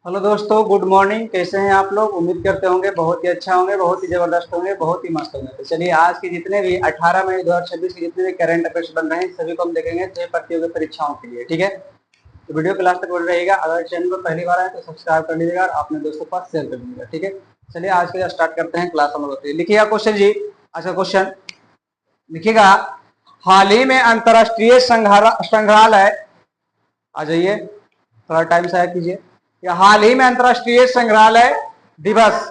Hello दोस्तों, good morning. कैसे हैं आप लोग? उम्मीद करते होंगे बहुत ही अच्छा होंगे, बहुत ही जबरदस्त होंगे, बहुत ही मस्त होंगे। तो चलिए, आज के जितने भी 18 मई 2026 के जितने भी करंट अफेयर्स बन रहे हैं सभी को हम देखेंगे 6 प्रतियोगी परीक्षाओं के लिए। ठीक है, तो वीडियो क्लास तक बन रहेगा। अगर चैनल पर पहली बार आए तो सब्सक्राइब कर लीजिएगा और अपने दोस्तों के पास शेयर कर दीजिएगा। ठीक है, चलिए आज के स्टार्ट करते हैं। क्लास हम लोग लिखिएगा क्वेश्चन जी। अच्छा, क्वेश्चन लिखिएगा। हाल ही में अंतरराष्ट्रीय संग्रहालय, आ जाइए थोड़ा टाइम से आया कीजिए। हाल ही में अंतरराष्ट्रीय संग्रहालय दिवस,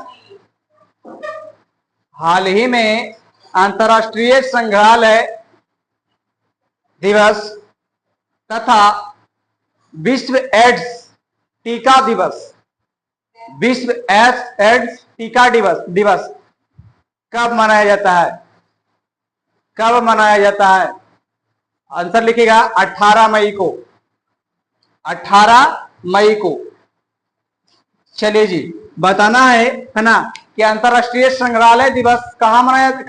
हाल ही में अंतरराष्ट्रीय संग्रहालय दिवस तथा विश्व एड्स टीका दिवस, विश्व एड्स टीका दिवस कब मनाया जाता है? कब मनाया जाता है? आंसर लिखिएगा 18 मई को, 18 मई को। चलिए जी, बताना है ना कि अंतरराष्ट्रीय संग्रहालय दिवस कब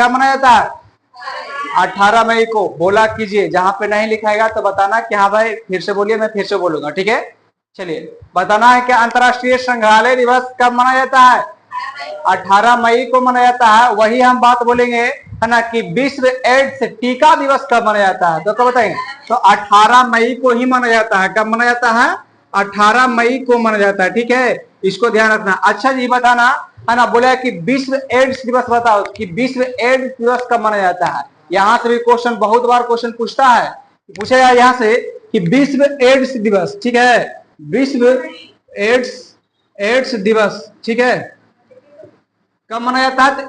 मनाया जाता है? 18 मई को। बोला कीजिए, जहां पे नहीं लिखाएगा तो बताना कि हाँ भाई फिर से बोलिए, मैं फिर से बोलूंगा। ठीक है, चलिए बताना है कि अंतरराष्ट्रीय संग्रहालय दिवस कब मनाया जाता है? 18 मई को मनाया जाता है। वही हम बात बोलेंगे है ना कि विश्व एड्स टीका दिवस कब मनाया जाता है, तो कब बताएंगे? तो 18 मई को ही मनाया जाता है। कब मनाया जाता है? 18 मई को मनाया जाता है। ठीक है, इसको ध्यान रखना। अच्छा जी, बताना है ना, बोला कि विश्व एड्स दिवस बताओ कि विश्व एड्स दिवस कब मनाया जाता है। यहां से भी क्वेश्चन, बहुत बार क्वेश्चन पूछता है, पूछेगा यहां से कि विश्व एड्स दिवस, ठीक है, विश्व एड्स एड्स दिवस, ठीक है, कब मनाया जाता है? तो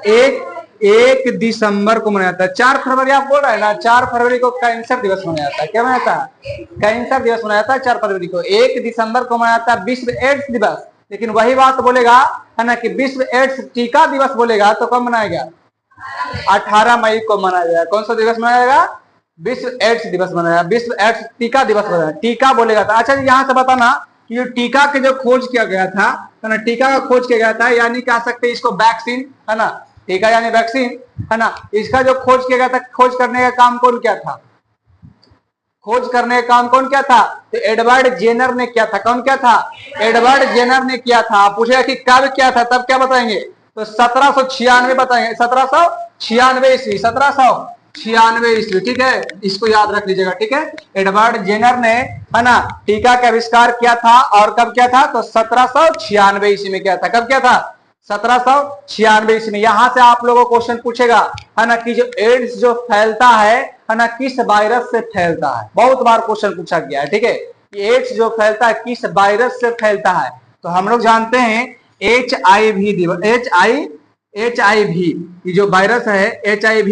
एक दिसंबर को मनाया जाता है। 4 फरवरी आप बोल रहे हैं ना, 4 फरवरी को कैंसर दिवस मनाया जाता है। क्या मनाया जाता है? कैंसर दिवस मनाया जाता है 4 फरवरी को। 1 दिसंबर को मनाया जाता है विश्व एड्स दिवस। लेकिन वही बात बोलेगा है ना कि विश्व एड्स टीका दिवस बोलेगा तो कब मनाएगा? 18 मई को मनाया जाएगा। कौन सा दिवस मनाया जाएगा? विश्व एड्स दिवस मनाया, विश्व एड्स टीका दिवस मनाया, टीका बोलेगा था। अच्छा, यहां से बताना कि टीका के जो खोज किया गया था है ना, टीका का खोज किया गया था, यानी कह सकते हैं इसको वैक्सीन, है ना, टीका यानी वैक्सीन, है ना। इसका जो खोज किया गया था, खोज करने का काम कौन किया था? खोज करने का काम कौन किया था? तो एडवर्ड जेनर ने किया था। कौन किया था? एडवर्ड जेनर ने किया था। पूछेगा कि कब किया था, तब क्या बताएंगे? तो 1796 बताएंगे, 1796 ईस्वी, 1796 ईस्वी। ठीक है, इसको याद रख लीजिएगा। ठीक है, एडवर्ड जेनर ने है ना टीका का आविष्कार किया था। और कब किया था? तो 1796 ईस्वी में किया था। कब किया था? 1796 ईस्वी में। यहां से आप लोगों को क्वेश्चन पूछेगा है ना कि जो एड्स जो फैलता है ना, किस वायरस से फैलता है। बहुत बार क्वेश्चन पूछा गया है। ठीक है, एड्स जो फैलता है किस वायरस से फैलता है, तो हम लोग जानते हैं HIV, HIV जो वायरस है HIV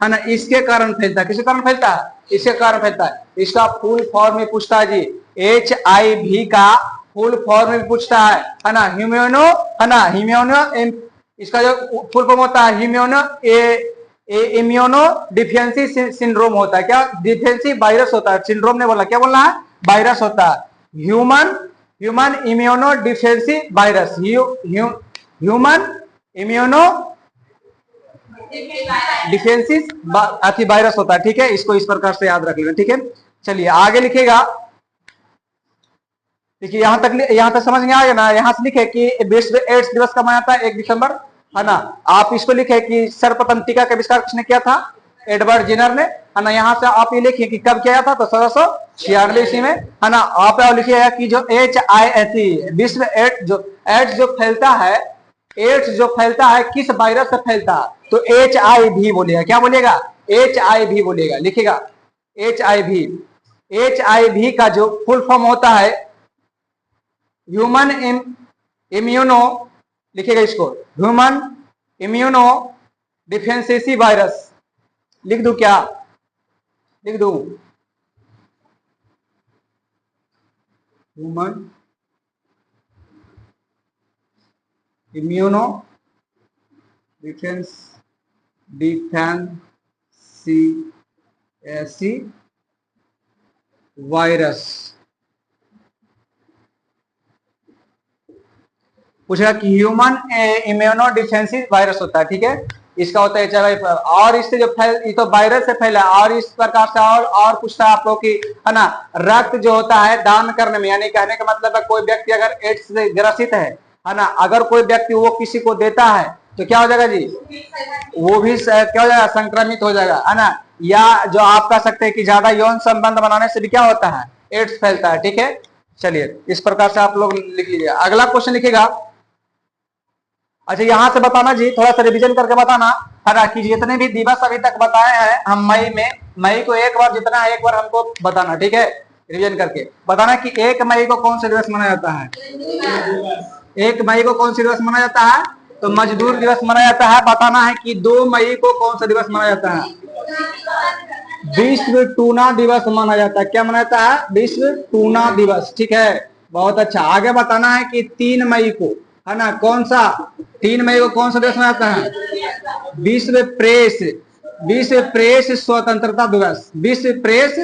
है ना, इसके कारण फैलता है। किसके कारण फैलता है? इसके कारण फैलता है। इसका फुल फॉर्म में पूछता है जी, HIV का फुल फॉर्म में पूछता है ना, ह्यूमनो, है ना, ह्यूमनो, इसका जो फुल फॉर्म होता है ह्यूमनो इम्यूनो डिफिशियंसी सिंड्रोम होता है। क्या? डिफिशियंसी वायरस होता है। सिंड्रोम ने बोला, क्या बोलना है? वायरस होता है। Human immuno deficiency virus, human immuno deficiency अति वायरस होता है। ठीक है, इसको इस प्रकार से याद रख लेना। ठीक है, चलिए आगे लिखेगा। देखिए यहां तक समझ में आ गया ना। यहां से लिखे कि विश्व एड्स दिवस कब मनाता है? 1 दिसंबर, है ना। आप इसको लिखे कि सर्वप्रथम टीका का आविष्कार किसने किया था? एडवर्ड जेनर ने, है ना। यहां से आप ये लिखिए कि कब किया था? तो 1796 ईस्वी में, है ना। आप लिखिएगा कि जो विश्व एड्स जो फैलता है, एड्स जो फैलता है किस वायरस से फैलता है? तो HIV बोलेगा। क्या बोलेगा? HIV बोलेगा। लिखिएगा HIV। HIV का जो फुल फॉर्म होता है ह्यूमन इम्यूनो, लिखिएगा इसको, ह्यूमन इम्यूनो डिफिशियंसी वायरस। लिख दूं क्या? लिख दूं ह्यूमन इम्यूनो डिफिशियंसी वायरस। पूछेगा कि ह्यूमन इम्यूनो डिफिशियंसी वायरस होता है। ठीक है, इसका होता है HIV। और इससे जो ये तो वायरस से फैला, और इस प्रकार से और पूछता है आप लोग की, है ना, रक्त जो होता है दान करने में, यानी कहने का मतलब है कोई व्यक्ति अगर एड्स से ग्रसित है ना, अगर कोई व्यक्ति वो किसी को देता है तो क्या हो जाएगा जी, वो भी क्या हो जाएगा, संक्रमित हो जाएगा, है ना। या जो आप कह सकते हैं कि ज्यादा यौन संबंध बनाने से भी क्या होता है, एड्स फैलता है। ठीक है, चलिए इस प्रकार से आप लोग लिख लीजिए। अगला क्वेश्चन लिखिएगा। अच्छा, यहां से बताना जी, थोड़ा सा रिवीजन करके बताना, है ना, कि जितने भी दिवस अभी तक बताए हैं हम मई में, मई को एक बार जितना है एक बार हमको बताना। ठीक है, रिवीजन करके बताना कि 1 मई को कौन सा दिवस मनाया जाता है। 1 मई को कौन सा दिवस मनाया जाता है, तो मजदूर दिवस मनाया जाता है। बताना है कि 2 मई को कौन सा दिवस मनाया जाता है, विश्व टूना दिवस माना जाता है। क्या मनाया जाता है, विश्व टूना दिवस। ठीक है, बहुत अच्छा। आगे बताना है कि 3 मई को, है ना, कौन सा, 3 मई को कौन सा दिवस मनाया जाता है, विश्व प्रेस स्वतंत्रता दिवस, विश्व प्रेस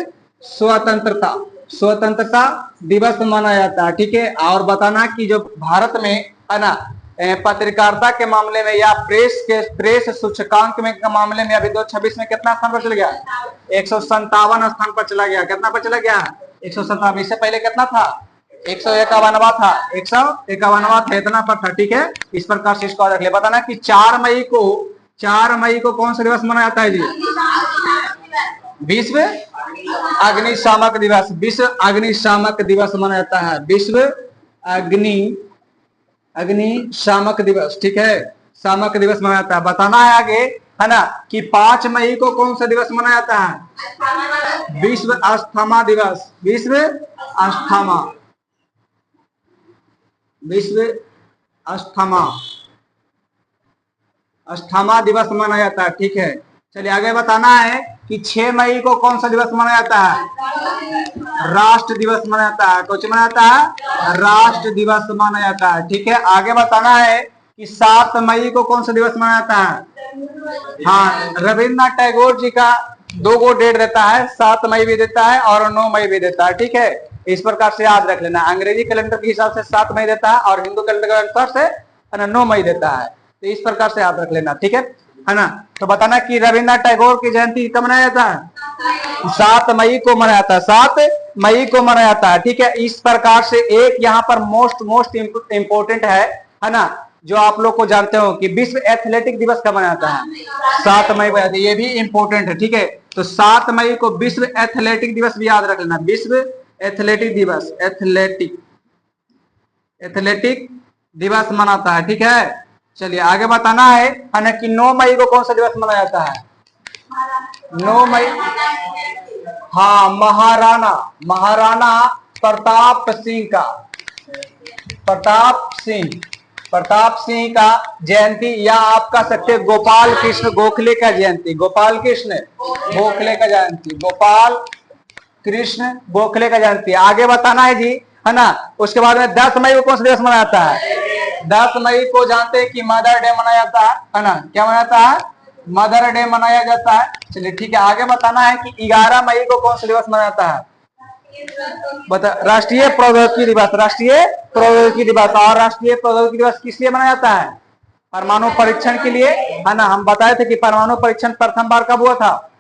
स्वतंत्रता दिवस मनाया जाता है। ठीक है, और बताना कि जो भारत में, है ना, पत्रकारिता के मामले में या प्रेस सूचकांक में के मामले में अभी 2026 में कितना स्थान पर चला गया, 157 स्थान पर चला गया। कितना पर चला गया, 157। इससे पहले कितना था, 151वां था, 151वां था, इतना पर था। ठीक है, इस प्रकार से इसको रख ले। बताना कि 4 मई को कौन सा दिवस मनाया जाता है जी, विश्व अग्निशामक दिवस, विश्व अग्निशामक दिवस मनाया जाता है, विश्व अग्निशामक दिवस। ठीक है, शामक दिवस मनाया जाता है। बताना है आगे, है ना, कि 5 मई को कौन सा दिवस मनाया जाता है, विश्व अस्थमा दिवस, विश्व अस्थमा दिवस मनाया जाता है। ठीक है, चलिए आगे बताना है कि 6 मई को कौन सा दिवस मनाया जाता है, राष्ट्र दिवस मनाया जाता है। कौन मनाया जाता है, राष्ट्र दिवस मनाया जाता है। ठीक है, आगे बताना है कि 7 मई को कौन सा दिवस मनाया जाता है। हाँ, रविन्द्रनाथ टैगोर जी का 2 गो डेट देता है, 7 मई भी देता है और 9 मई भी देता है। ठीक है, इस प्रकार से याद रख लेना। अंग्रेजी कैलेंडर के हिसाब से 7 मई देता है और हिंदू कैलेंडर के अनुसार से 9 मई देता है। तो इस प्रकार से याद रख लेना। ठीक है ना। तो बताना कि रविन्द्रनाथ टैगोर की जयंती कब मनाया जाता है, 7 मई को मनाया जाता है, 7 मई को मनाया जाता है। ठीक है, इस प्रकार से एक यहाँ पर मोस्ट इंपोर्टेंट है ना, जो आप लोग को जानते हो कि विश्व एथलेटिक दिवस कब मनाया जाता है, 7 मई को। ये भी इंपोर्टेंट है। ठीक है, तो 7 मई को विश्व एथलेटिक दिवस भी याद रख लेना, विश्व एथलेटिक दिवस, एथलेटिक दिवस मनाता है। ठीक है, चलिए आगे बताना है ना, कि 9 मई को कौन सा दिवस मनाया जाता है, 9 मई, हाँ, महाराणा प्रताप सिंह का जयंती, या आप कह सकते हैं गोपाल कृष्ण गोखले का जयंती, गोपाल कृष्ण गोखले का जयंती। आगे बताना है जी, है ना। उसके बाद में 10 मई को कौन सा दिवस मनाया जाता है, 10 मई को जानते हैं कि मदर डे मनाया जाता है ना। क्या मनाया जाता है, मदर डे मनाया जाता है। चलिए ठीक है, आगे बताना है कि 11 मई को कौन सा दिवस मनाया जाता है, बता, राष्ट्रीय प्रौद्योगिकी दिवस, राष्ट्रीय प्रौद्योगिकी दिवस। और राष्ट्रीय प्रौद्योगिकी दिवस किस लिए मनाया जाता है, परमाणु परीक्षण के लिए, है ना। हम बताए थे कि परमाणु परीक्षण प्रथम बार कब हुआ था,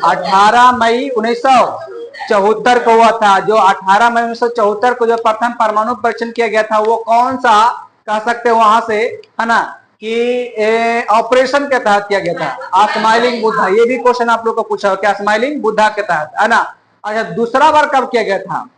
18 मई 1974 को हुआ था। जो 18 मई 1974 को जो प्रथम परमाणु परीक्षण किया गया था, वो कौन सा कह सकते हैं वहां से, है ना, कि ऑपरेशन के तहत किया गया था, स्माइलिंग बुद्धा। ये भी क्वेश्चन आप लोग को पूछा क्या, स्माइलिंग बुद्धा के तहत, है ना। अच्छा, दूसरा बार कब किया गया था,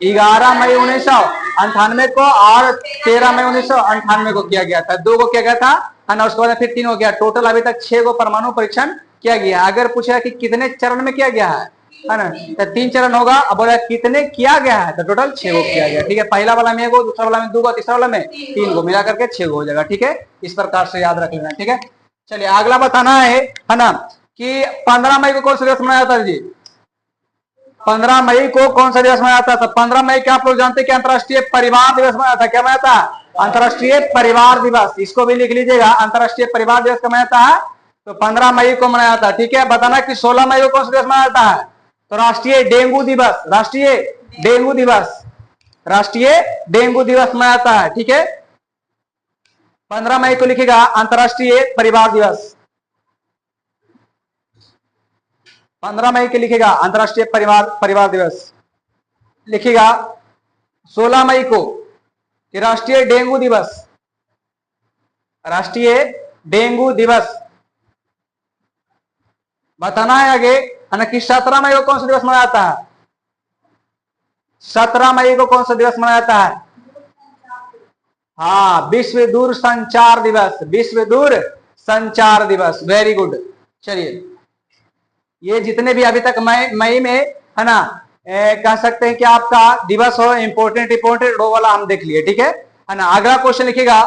11 मई 1998 को और 13 मई 1998 को किया गया था। 2 को किया गया था, है ना। उसके बाद फिर 3 हो गया। टोटल अभी तक 6 को परमाणु परीक्षण किया गया। अगर पूछा कि कितने चरण में किया गया है ना, तो 3 चरण होगा। अब बोला कितने किया गया है, तो टोटल 6 को किया गया। ठीक है, पहला वाला में 1, दूसरा वाला में 2, तीसरा वाला में 3 को मिला करके 6 हो जाएगा। ठीक है, इस प्रकार से याद रख लेना। ठीक है, चलिए अगला बताना है ना, कि 15 मई को कौन सा दिवस मनाया जाता है जी, 15 मई को कौन सा दिवस मनाया जाता है। 15 मई क्या आप लोग जानते हैं कि अंतर्राष्ट्रीय परिवार दिवस मनाया था। क्या मनाया था, अंतर्राष्ट्रीय परिवार दिवस। इसको भी लिख लीजिएगा, अंतर्राष्ट्रीय परिवार दिवस कब मनाया जाता है, तो 15 मई को मनाया जाता है। ठीक है, बताना कि 16 मई को कौन सा दिवस मनाया जाता है, तो राष्ट्रीय डेंगू दिवस, राष्ट्रीय डेंगू दिवस, राष्ट्रीय डेंगू दिवस मनाया जाता है, ठीक है। 15 मई को लिखेगा अंतर्राष्ट्रीय परिवार दिवस। 15 मई के लिखेगा अंतर्राष्ट्रीय परिवार दिवस। लिखेगा 16 मई को राष्ट्रीय डेंगू दिवस, राष्ट्रीय डेंगू दिवस बताना है आगे, है ना। कि 17 मई को कौन सा दिवस मनाया जाता है? 17 मई को कौन सा दिवस मनाया जाता है? हाँ, विश्व दूर संचार दिवस, विश्व दूर संचार दिवस। Very good. चलिए, ये जितने भी अभी तक मई में, है ना, कह सकते हैं कि आपका दिवस हो इंपोर्टेंट वो वाला हम देख लिए, ठीक है ना। अगला क्वेश्चन लिखिएगा,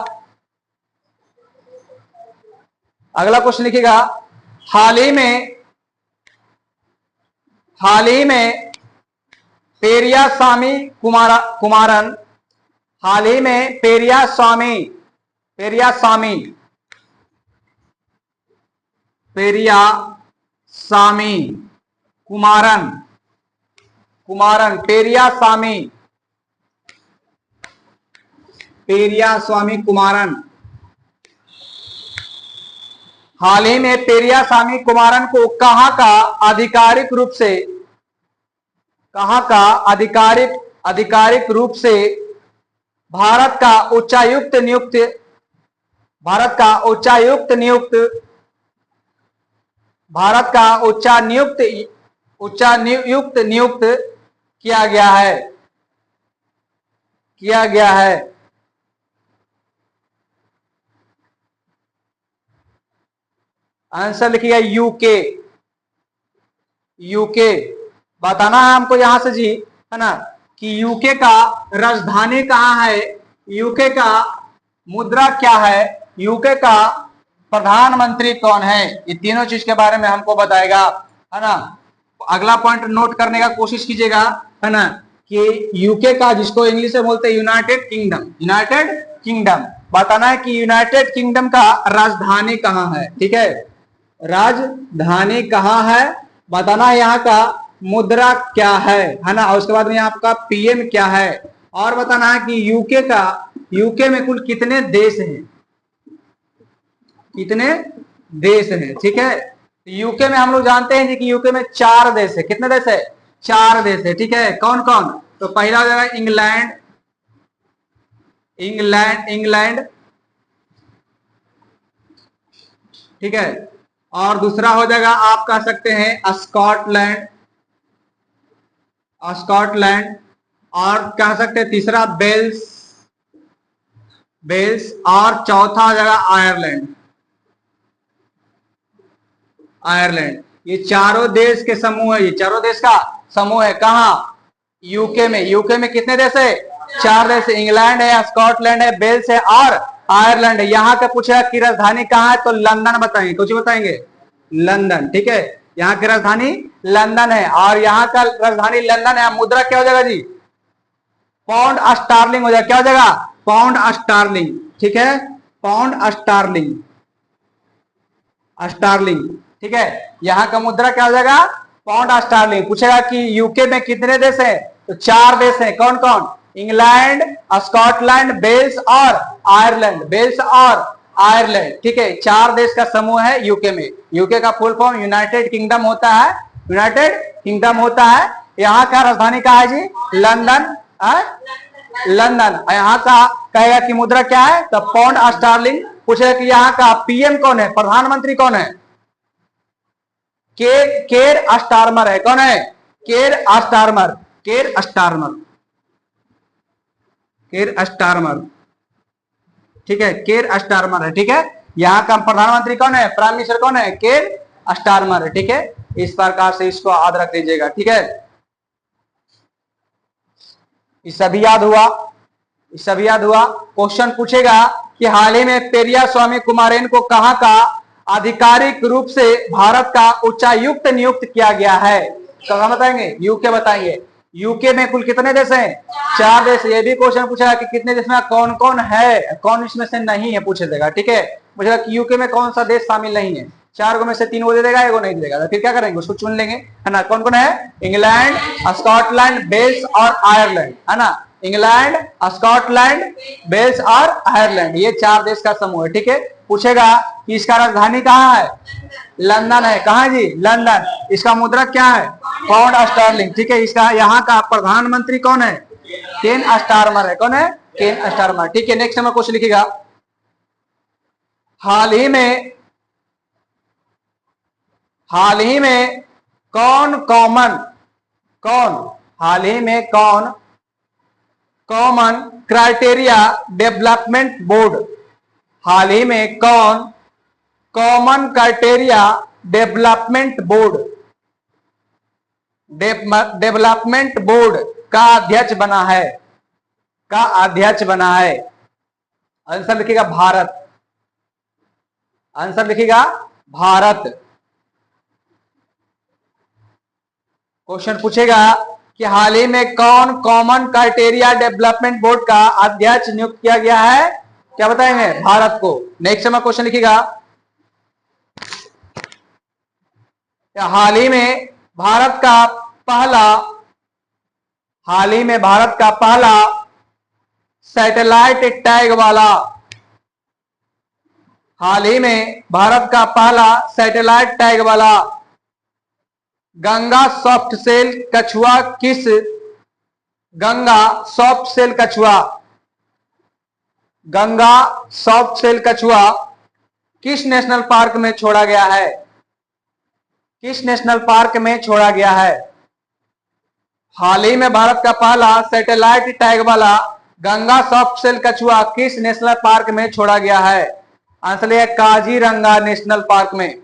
अगला क्वेश्चन लिखिएगा हाल ही में पेरियास्वामी कुमारन, हाल ही में पेरियास्वामी कुमारन पेरियास्वामी कुमारन, हाल ही में पेरियास्वामी कुमारन को कहाँ का आधिकारिक रूप से भारत का उच्चायुक्त नियुक्त किया गया है। आंसर लिखिएगा यूके। बताना है हमको यहां से जी, है ना, कि यूके का राजधानी कहाँ है, यूके का मुद्रा क्या है, यूके का प्रधानमंत्री कौन है, ये तीनों चीज के बारे में हमको बताएगा, है ना। अगला पॉइंट नोट करने का कोशिश कीजिएगा, है ना, कि यूके का, जिसको इंग्लिश में बोलते हैं यूनाइटेड किंगडम, बताना है कि यूनाइटेड किंगडम का राजधानी कहाँ है, ठीक है। राजधानी कहाँ है बताना है, यहाँ का मुद्रा क्या है ना, और उसके बाद में आपका पीएम क्या है, और बताना है कि यूके में कुल कितने देश हैं, ठीक है। यूके में हम लोग जानते हैं कि यूके में 4 देश है। कितने देश है? 4 देश है, ठीक है। कौन कौन? तो पहला हो जाएगा इंग्लैंड, ठीक है। और दूसरा हो जाएगा आप कह सकते हैं स्कॉटलैंड, और कह सकते हैं तीसरा वेल्स, और चौथा हो जाएगा आयरलैंड। ये चारों देश के समूह है, ये चारों देश का समूह है। कहाँ? यूके में कितने देश है? 4 देश। इंग्लैंड है, स्कॉटलैंड है, वेल्स है और आयरलैंड है। यहाँ का पूछा कि राजधानी कहाँ है, तो लंदन बताएंगे। कुछ बताएंगे? लंदन, ठीक है। यहाँ की राजधानी लंदन है, और यहाँ का राजधानी लंदन है। मुद्रा क्या हो जाएगा जी? पाउंड स्टार्लिंग हो जाएगा। क्या हो जाएगा? पाउंड स्टार्लिंग, ठीक है। पाउंड स्टार्लिंग, ठीक है। यहाँ का मुद्रा क्या हो जाएगा? Pound sterling. पूछेगा कि यूके में कितने देश हैं, तो 4 देश हैं। कौन कौन? इंग्लैंड, स्कॉटलैंड, वेल्स और आयरलैंड, ठीक है। 4 देश का समूह है यूके में। यूके का फुल फॉर्म यूनाइटेड किंगडम होता है। यहाँ का राजधानी कहाँ है जी? लंदन। यहाँ का कहेगा कि मुद्रा क्या है, तो पाउंड स्टार्लिंग। पूछेगा कि यहाँ का पीएम कौन है, प्रधानमंत्री कौन है? केर स्टारमर है। कौन है? केर स्टारमर, ठीक है। केर स्टारमर है, ठीक है। यहाँ का प्रधानमंत्री कौन है, प्राइम मिनिस्टर कौन है? केर स्टारमर है, ठीक है। इस प्रकार से इसको याद रख लीजिएगा, ठीक है। ये सभी याद हुआ। क्वेश्चन पूछेगा कि हाल ही में पेरियास्वामी कुमारन को कहाँ का आधिकारिक रूप से भारत का उच्चायुक्त नियुक्त किया गया है, तो हम बताएंगे यूके बताएंगे। यूके में कुल कितने देश हैं? 4 देश। ये भी क्वेश्चन पूछेगा कि कितने देश में कौन कौन है, कौन इसमें से नहीं है, पूछ देगा, ठीक है। पूछेगा कि यूके में कौन सा देश शामिल नहीं है। 4 को में से 3 वो दे देगा, 1 नहीं दे देगा, तो फिर क्या करेंगे? उसको चुन लेंगे, है ना। कौन कौन है? इंग्लैंड, स्कॉटलैंड, वेल्स और आयरलैंड, है ना। इंग्लैंड, स्कॉटलैंड, वेल्स और आयरलैंड, ये 4 देश का समूह है। ठीक है, पूछेगा कि इसका राजधानी कहाँ है? लंदन है। कहाँ जी? लंदन। इसका मुद्रा क्या है? Pound sterling. ठीक है, इसका यहाँ का प्रधानमंत्री कौन है? केन स्टारमर है। कौन है? केन स्टारमर। ठीक है, नेक्स्ट नंबर क्वेश्चन लिखिएगा। हाल ही में कौन हाल ही में कौन कॉमन क्राइटेरिया डेवलपमेंट बोर्ड, हाल ही में कौन कॉमन क्राइटेरिया डेवलपमेंट बोर्ड का अध्यक्ष बना है? आंसर लिखिएगा भारत। आंसर लिखिएगा भारत। क्वेश्चन पूछेगा कि हाल ही में कौन कॉमन क्राइटेरिया डेवलपमेंट बोर्ड का अध्यक्ष नियुक्त किया गया है? क्या बताएंगे? भारत को। नेक्स्ट में क्वेश्चन लिखिएगा। हाल ही में भारत का पहला सैटेलाइट टैग वाला गंगा सॉफ्ट सेल कछुआ किस नेशनल पार्क में छोड़ा गया है? हाल ही में भारत का पहला सैटेलाइट टैग वाला गंगा सॉफ्ट सेल कछुआ किस नेशनल पार्क में छोड़ा गया है? आंसर है काजीरंगा नेशनल पार्क में।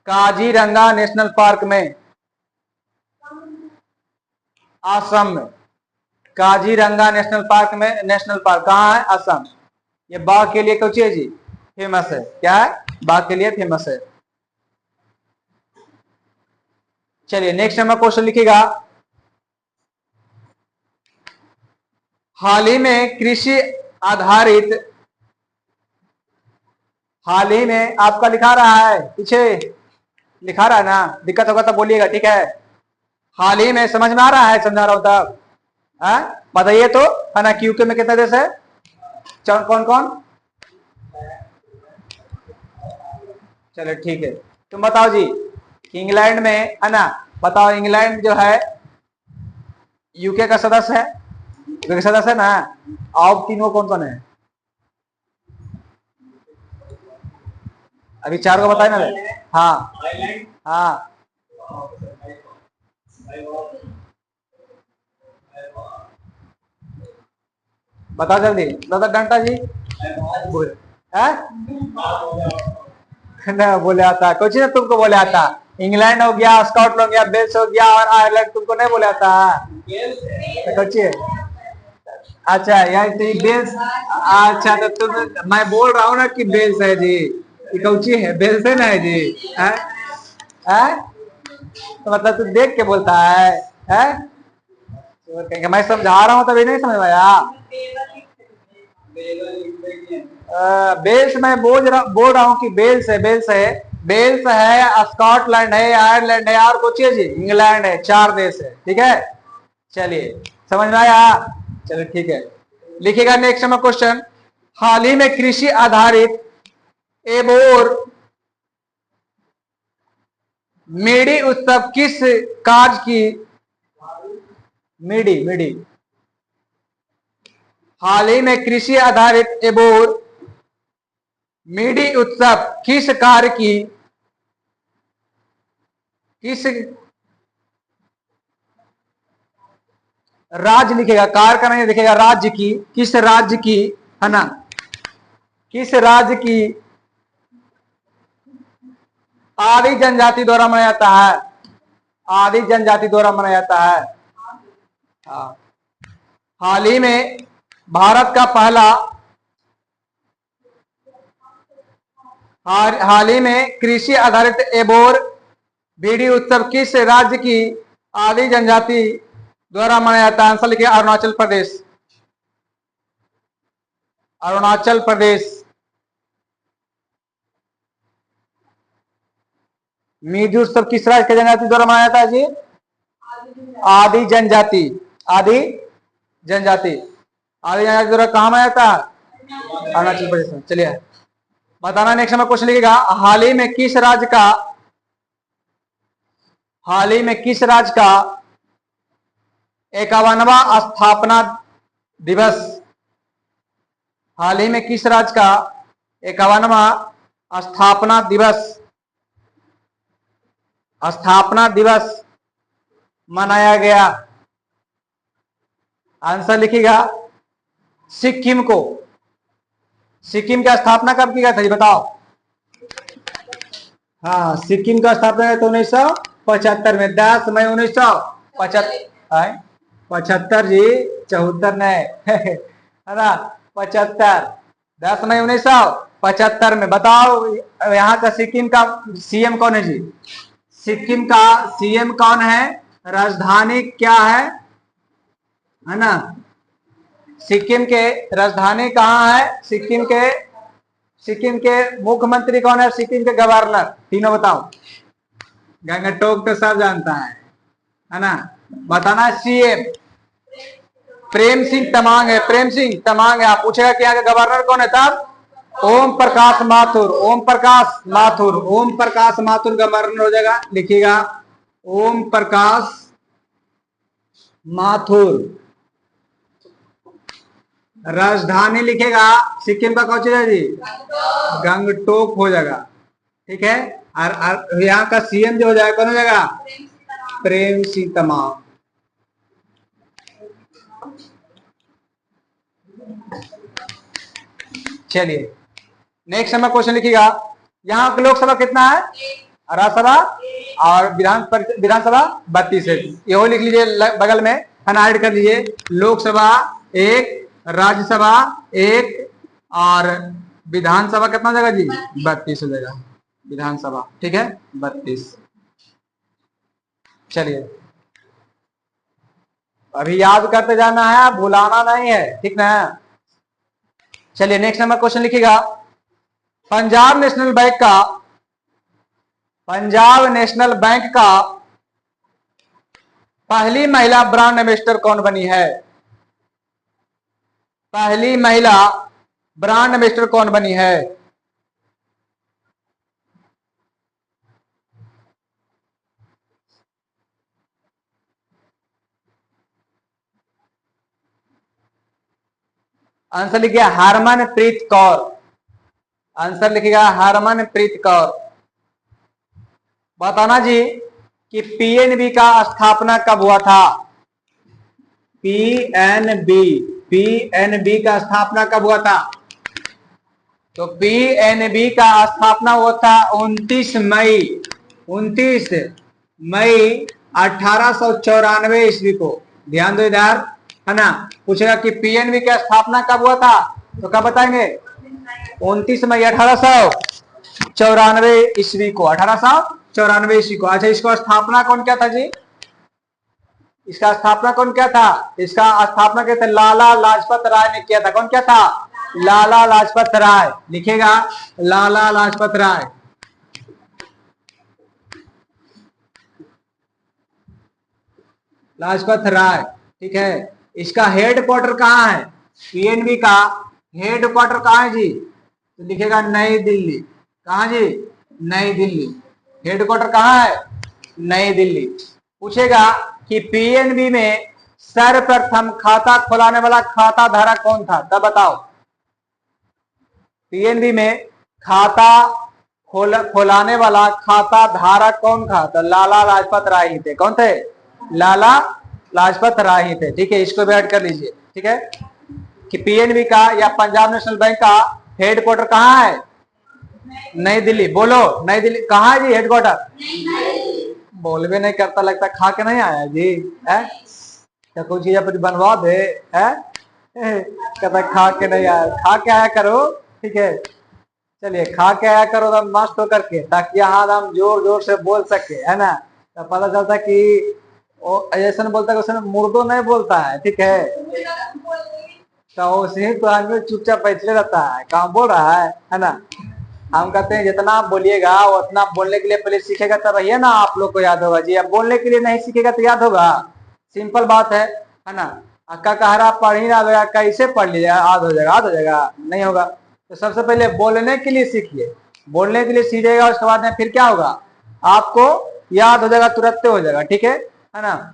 काजीरंगा नेशनल पार्क में, असम में। काजीरंगा नेशनल पार्क कहाँ है? असम। ये बाघ के लिए कौन है जी? फेमस है। क्या है? बाघ के लिए फेमस है। चलिए नेक्स्ट नंबर क्वेश्चन लिखिएगा। हाल ही में आपका लिखा रहा है, पीछे लिखा रहा है ना, दिक्कत होगा तो बोलिएगा। ठीक है, हाल ही में समझ में आ रहा है? समझा रहा हूं तब बताइए तो, है ना। क्यूके में कितना देश है? कौन कौन? चलो ठीक है, तुम बताओ जी। इंग्लैंड में, है ना, बताओ इंग्लैंड जो है यूके का सदस्य है? यूके का सदस्य है ना। और तीनों कौन कौन है? अभी 4 को बताए ना। हाँ हाँ, बताओ जल्दी। दादा डंटा जी ना बोले आता कुछ ना, तुमको बोले आता। इंग्लैंड हो गया, स्कॉटलैंड हो गया, वेल्स हो गया और आयरलैंड, तुमको नहीं बोले आता? कुछ अच्छा यार, तो बेल्स। अच्छा तो तुम, मैं बोल रहा हूँ ना कि बेल्स है जी, ये कौची है? बेल्स है ना है जी। है? तो मतलब तू देख के बोलता है? तो मैं समझा रहा हूँ तभी नहीं समझ आया। बेल्स मैं बोल रहा हूँ कि बेल्स है, स्कॉटलैंड है, आयरलैंड है और कुछ है जी, इंग्लैंड है। 4 देश है। ठीक है, चलिए समझ में आया? चलिए ठीक है, लिखिएगा नेक्स्ट नंबर क्वेश्चन। हाल ही में कृषि आधारित एबोर मेडी उत्सव किस कार्य की मिडी हाल ही में कृषि आधारित एबोर मिडी उत्सव किस कार्य की राज्य लिखेगा, कार का नहीं लिखेगा, राज्य की। किस राज्य की, है ना, किस राज्य की आदि जनजाति द्वारा मनाया जाता है? आदि जनजाति द्वारा मनाया जाता है। हाल ही में भारत का पहला हाल ही में कृषि आधारित एबोर बीडी उत्सव किस राज्य की आदि जनजाति द्वारा मनाया जाता है? आंसर लिखिए अरुणाचल प्रदेश। अरुणाचल प्रदेश। मीजू उत्सव किस राज्य की जनजाति द्वारा मनाया जाता है जी? आदि जनजाति। आदि जनजाति। आगे जनजाति कहाँ माना जाता है? अरुणाचल प्रदेश में। चलिए बताना। नेक्स्ट नंबर क्वेश्चन लिखिएगा, हाल ही में किस राज्य का 51वां स्थापना दिवस, हाल ही में किस राज्य का 51वां स्थापना दिवस मनाया गया? आंसर लिखिएगा सिक्किम को। सिक्किम का स्थापना कब की गया था जी बताओ? हाँ, सिक्किम का स्थापना तो 1975 में, 10 मई 1975 जी, 74 नहीं है ना, 75, 10 मई 1975 में। बताओ यहाँ का सिक्किम का सीएम कौन है जी? सिक्किम का सीएम कौन है? राजधानी क्या है ना? सिक्किम के राजधानी कहाँ है? सिक्किम के मुख्यमंत्री कौन है? सिक्किम के गवर्नर। तीनों बताओ। गंगटोक तो सब जानता है ना? बताना। सीएम प्रेम सिंह तमांग है, प्रेम सिंह तमांग है। आप पूछेगा कि यहाँ का गवर्नर कौन है तब? ओम प्रकाश माथुर। ओम प्रकाश माथुर गवर्नर हो जाएगा। लिखिएगा ओम प्रकाश माथुर। राजधानी लिखेगा सिक्किम का कौन है जी? गंगटोक हो जाएगा। ठीक है। और यहाँ का सीएम जो हो जाएगा कौन हो जाएगा? प्रेम सिंह तमांग। चलिए नेक्स्ट नंबर क्वेश्चन लिखिएगा, यहाँ का लोकसभा कितना है? राज्यसभा और विधानसभा 32 है। ये लिख लीजिए बगल में, ऐड कर लीजिए। लोकसभा 1, राज्यसभा 1 और विधानसभा कितना हो जाएगा जी? 32 हो जाएगा विधानसभा। ठीक है, 32। चलिए अभी याद करते जाना है, भुलाना नहीं है, ठीक ना? चलिए नेक्स्ट नंबर क्वेश्चन लिखिएगा, पंजाब नेशनल बैंक का पहली महिला ब्रांड एम्बेसडर कौन बनी है? पहली महिला ब्रांड एम्बेसडर कौन बनी है? आंसर लिखिएगा हरमनप्रीत कौर। आंसर लिखिएगा हरमनप्रीत कौर। बताना जी कि पीएनबी का स्थापना कब हुआ था? पीएनबी का स्थापना कब हुआ था? तो पीएनबी का स्थापना हुआ था 29 मई 1894 ईस्वी को। ध्यान दो इधर, है ना? पूछेगा कि पीएनबी का स्थापना कब हुआ था, तो कब बताएंगे? 29 मई 1894 ईस्वी को। 1894 ईस्वी को। अच्छा, इसको स्थापना कौन क्या था जी? इसका स्थापना कौन क्या था? इसका स्थापना क्या था? लाला लाजपत राय ने किया था। कौन क्या था? लाला लाजपत राय। लिखेगा लाला लाजपत राय। लाजपत राय। ठीक है। इसका हेडक्वार्टर कहाँ है? पीएनबी का हेडक्वार्टर कहाँ है जी? तो लिखेगा नई दिल्ली। कहाँ जी? नई दिल्ली। हेडक्वार्टर कहाँ है? नई दिल्ली। पूछेगा कि पीएनबी में सर्वप्रथम खाता खुलाने वाला खाता धारक कौन था, तब बताओ। पीएनबी में खाता खोलाने वाला खाता धारक कौन था? तो लाला लाजपत राय ही थे। कौन थे? लाला लाजपत राय ही थे। ठीक है, इसको भी ऐड कर लीजिए। ठीक है, कि पीएनबी का या पंजाब नेशनल बैंक का हेडक्वार्टर कहाँ है? नई दिल्ली। बोलो नई दिल्ली कहाँ है जी हेडक्वार्टर? बोल भी नहीं करता, लगता खा के नहीं आया जी है? क्या कोई चीज अपनी बनवा दे है? कहता खा के नहीं आया। खा के आया करो। ठीक है, चलिए खा के आया करो तो मस्त होकर के, ताकि यहाँ हम जोर जोर से बोल सके, है ना? तो पता चलता कि ऐसा बोलता है, उसने मुर्दो नहीं बोलता है। ठीक है, तो उसी तो आदमी चुपचाप बैठे रहता है, काम बोल रहा है ना? हम कहते हैं जितना आप बोलिएगा उतना बोलने के लिए पहले सीखेगा तब रहिए ना, आप लोग को याद होगा जी। अब बोलने के लिए नहीं सीखेगा तो याद होगा? सिंपल बात है ना? अक्का कहरा पढ़ ही ना होगा, कैसे पढ़ लिया, याद हो जाएगा, याद हो जाएगा, नहीं होगा। तो सबसे पहले बोलने के लिए सीखिए, बोलने के लिए सीखिएगा, उसके बाद में फिर क्या होगा, आपको याद हो जाएगा, तुरंत हो जाएगा, ठीक है ना।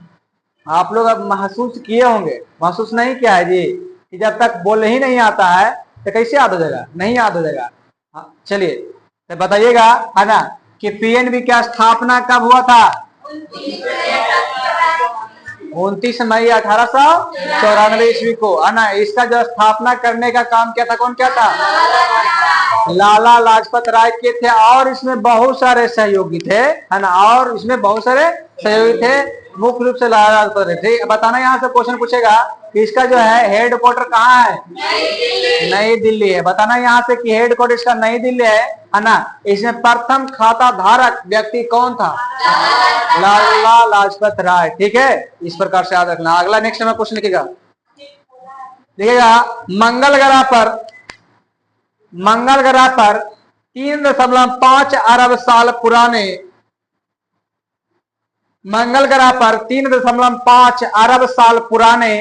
आप लोग अब महसूस किए होंगे, महसूस नहीं किया है जी, कि जब तक बोल ही नहीं आता है तो कैसे याद हो जाएगा, नहीं याद हो जाएगा। हाँ, चलिए तो बताइएगा, है ना, कि पीएनबी का स्थापना कब हुआ था? 29 मई 1894 ईस्वी को, है ना। इसका जो स्थापना करने का काम किया था, कौन किया था? लाला लाजपत राय के थे, और इसमें बहुत सारे सहयोगी थे, है ना, और इसमें बहुत सारे सहयोगी थे, मुख्य रूप से लाला लाजपत राय थे। बताना, यहाँ से क्वेश्चन पूछेगा कि इसका जो है हेड क्वार्टर कहाँ है? नई दिल्ली है। बताना यहाँ से कि हेड क्वार्टर इसका नई दिल्ली है ना। इसमें प्रथम खाता धारक व्यक्ति कौन था? लाला लाजपत राय, ठीक है, इस प्रकार से याद रखना। अगला नेक्स्ट में क्वेश्चन लिखेगा, देखिएगा, मंगल ग्रह पर 3.5 अरब साल पुराने, मंगल ग्रह पर 3.5 अरब साल पुराने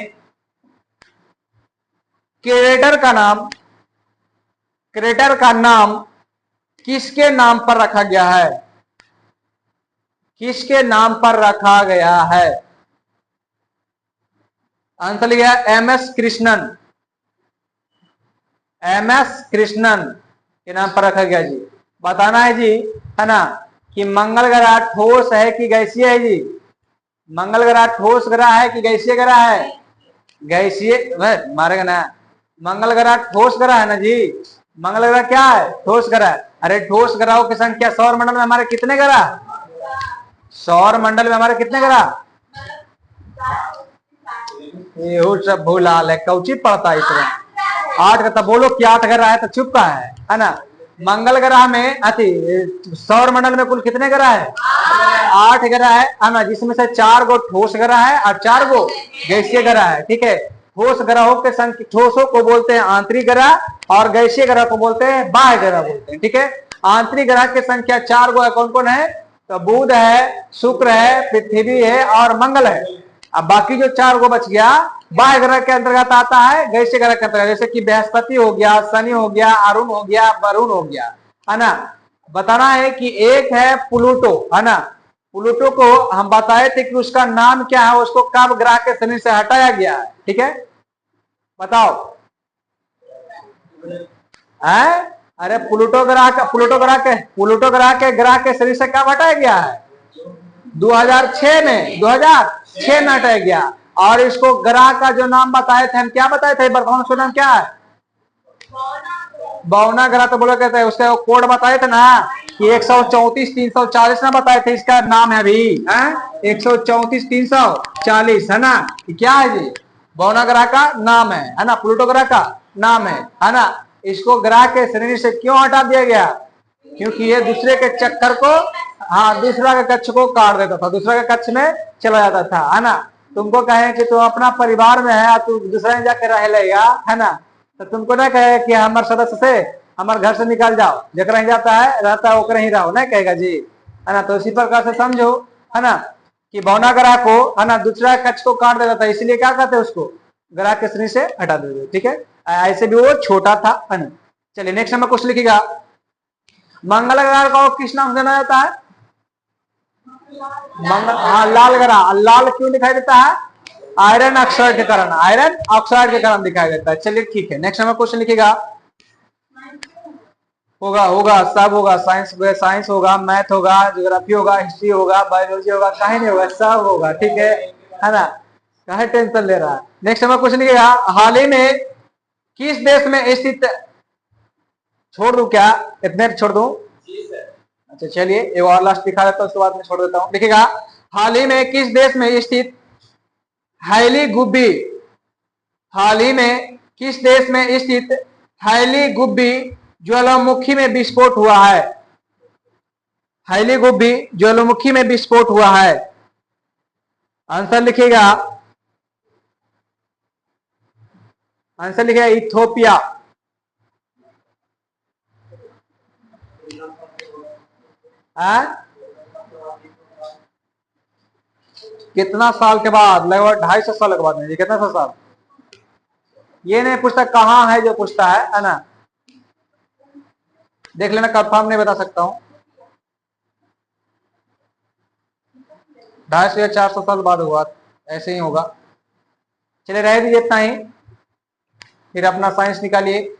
क्रेटर का नाम किसके नाम पर रखा गया है? किसके नाम पर रखा गया है? आंसर लिखा एमएस कृष्णन, एमएस कृष्णन के नाम पर रखा गया जी। बताना है जी, है ना, कि मंगल ग्रह ठोस है कि गैसीय है जी? मंगल ग्रह ठोस ग्रह है कि गैसीय ग्रह है? गैसीय मारेगा ना। मंगल ग्रह ठोस ग्रह है ना जी। मंगल ग्रह क्या है? ठोस ग्रह। अरे ठोस ग्रहों की संख्या सौर मंडल में हमारे कितने ग्रह? सौर मंडल में हमारे कितने ग्रह? ये सब भूलाल है, कौची पड़ता है इसमें? 8 का। तब बोलो कि 8 ग्रह है तो चुप का है ना। मंगल ग्रह में सौर मंडल में कुल कितने ग्रह है? 8 ग्रह है ना, जिसमें से 4 गो ठोस ग्रह है और 4 गो गैसीय ग्रह है, ठीक है। ठोस ग्रहों के संख्या, ठोसों को बोलते हैं आंतरिक ग्रह, और गैसीय ग्रह को बोलते हैं बाह्य ग्रह बोलते हैं, ठीक है। आंतरिक ग्रह की संख्या 4 गो है, कौन कौन है? तो बुध है, शुक्र है, पृथ्वी है और मंगल है। अब बाकी जो 4 गो बच गया, बाह्य ग्रह के अंतर्गत आता है, गैसीय ग्रह के अंतर्गत, जैसे कि बृहस्पति हो गया, शनि हो गया, अरुण हो गया, वरुण हो गया, है ना। बताना है कि एक है प्लूटो, है ना। प्लूटो को हम बताए थे कि उसका नाम क्या है, उसको कब ग्रह के शनि से हटाया गया है, ठीक है, बताओ। है? अरे प्लूटो ग्रह के ग्रह के शनि से कब हटाया गया है? 2006 में, 2006 में हटाया गया। और इसको ग्रह का जो नाम बताए थे, हम क्या बताए थे वर्तमान, उसका नाम क्या है? बौना ग्रह तो बोलो कहते हैं, उसका कोड बताए थे ना कि 134 340 ना बताए थे, इसका नाम है अभी 134 340, है ना। क्या है जी? बौना ग्रह का नाम है ना, प्लूटो ग्रह का नाम है ना। इसको ग्रह के श्रेणी से क्यों हटा दिया गया? क्योंकि ये दूसरे के चक्कर को, हाँ, दूसरा के कक्ष को काट देता था, दूसरा के कक्ष में चला जाता था, है ना। तुमको कहे कि तुम अपना परिवार में है, तू दूसरे में जाकर रह लेगा, है ना, तो तुमको ना कहे कि हमारे सदस्य से, हमारे घर से निकल जाओ, जकरा ही जाता है रहता है ओकरे ही रहो, नहीं कहेगा जी, है ना। तो इसी प्रकार से समझो, है ना, कि बौना ग्रह को, है ना, दूसरा कक्ष को काट देता था, इसलिए क्या कहते हैं उसको? ग्रह के श्रेणी से हटा देते, ठीक है। ऐसे भी वो छोटा था, है ना। चलिए नेक्स्ट नंबर क्वेश्चन लिखिएगा, मंगल ग्रह को किस नाम से जाना जाता है? मंगल, हाँ, लाल ग्रह। लाल क्यों दिखाई देता है? आयरन ऑक्साइड के कारण, आयरन ऑक्साइड के कारण दिखाई देता है। चलिए ठीक है, नेक्स्ट नंबर क्वेश्चन लिखिएगा, होगा सब होगा, साइंस होगा, मैथ होगा, ज्योग्राफी होगा, हिस्ट्री होगा, बायोलॉजी होगा, कहीं नहीं होगा, सब होगा, ठीक है ना। कहीं टेंशन ले रहा है। नेक्स्ट नंबर क्वेश्चन लिखिएगा, हाल ही में किस देश में स्थित, छोड़ दू क्या, इतने छोड़ दू? अच्छा चलिए, एक और लास्ट दिखा देता हूं, उसके बाद में छोड़ देता हूं। देखिएगा, हाल ही में किस देश में स्थित हैली गुब्बी, हाल ही में किस देश में स्थित हैली गुब्बी ज्वालामुखी में विस्फोट हुआ है? हैली गुब्बी ज्वालामुखी में विस्फोट हुआ है। आंसर लिखिएगा, आंसर लिखिएगा इथियोपिया। कितना साल के बाद? लगभग 250 साल के बाद। नहीं, कितना सा साल? ये नहीं पूछता कहाँ है, जो पूछता है ना। देख लेना, कंफर्म नहीं बता सकता हूं। 250 या 400 साल बाद हुआ, ऐसे ही होगा। चलिए रह दीजिए इतना ही, फिर अपना साइंस निकालिए।